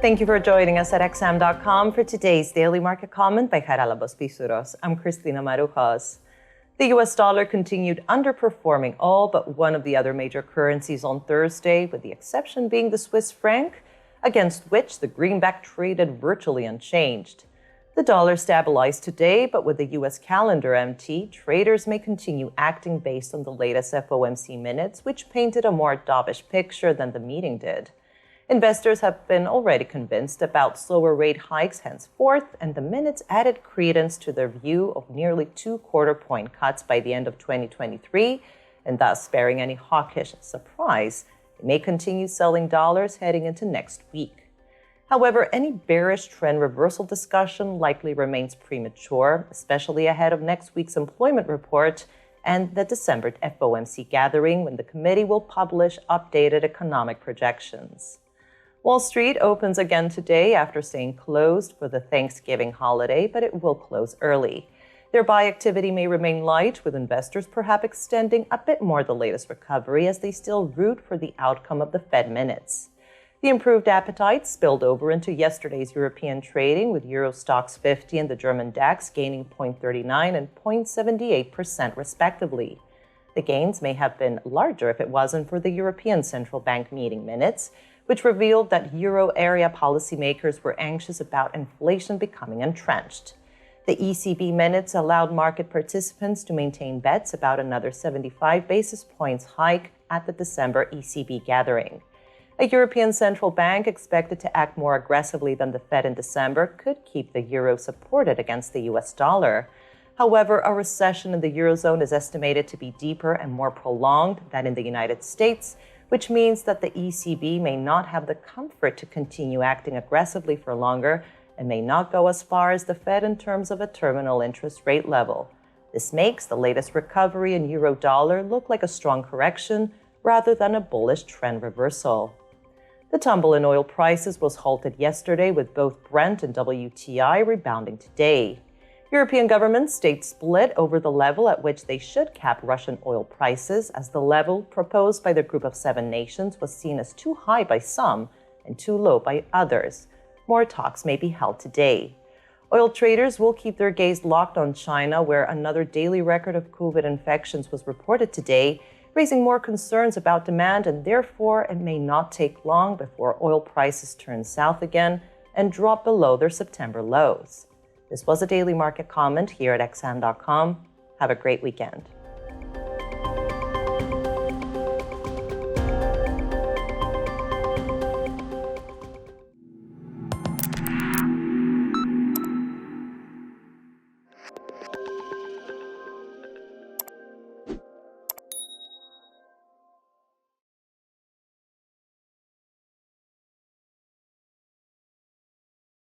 Thank you for joining us at XM.com for today's Daily Market Comment by Charalabos Pisuros. I'm Christina Marujas. The US dollar continued underperforming all but one of the other major currencies on Thursday, with the exception being the Swiss franc, against which the greenback traded virtually unchanged. The dollar stabilized today, but with the US calendar empty, traders may continue acting based on the latest FOMC minutes, which painted a more dovish picture than the meeting did. Investors have been already convinced about slower rate hikes henceforth, and the minutes added credence to their view of nearly 2 quarter-point cuts by the end of 2023, and thus sparing any hawkish surprise. They may continue selling dollars heading into next week. However, any bearish trend reversal discussion likely remains premature, especially ahead of next week's employment report and the December FOMC gathering, when the committee will publish updated economic projections. Wall Street opens again today after staying closed for the Thanksgiving holiday, but it will close early. Their buy activity may remain light, with investors perhaps extending a bit more the latest recovery as they still root for the outcome of the Fed minutes. The improved appetite spilled over into yesterday's European trading, with Euro Stoxx 50 and the German DAX gaining 0.39% and 0.78% respectively. The gains may have been larger if it wasn't for the European Central Bank meeting minutes, which revealed that euro area policymakers were anxious about inflation becoming entrenched. The ECB Minutes allowed market participants to maintain bets about another 75 basis points hike at the December ECB gathering. A European Central Bank expected to act more aggressively than the Fed in December could keep the euro supported against the US dollar. However, a recession in the Eurozone is estimated to be deeper and more prolonged than in the United States, which means that the ECB may not have the comfort to continue acting aggressively for longer and may not go as far as the Fed in terms of a terminal interest rate level. This makes the latest recovery in euro dollar look like a strong correction rather than a bullish trend reversal. The tumble in oil prices was halted yesterday, with both Brent and WTI rebounding today. European governments stayed split over the level at which they should cap Russian oil prices, as the level proposed by the Group of 7 nations was seen as too high by some and too low by others. More talks may be held today. Oil traders will keep their gaze locked on China, where another daily record of COVID infections was reported today, raising more concerns about demand, and therefore it may not take long before oil prices turn south again and drop below their September lows. This was a Daily Market Comment here at XM.com. Have a great weekend.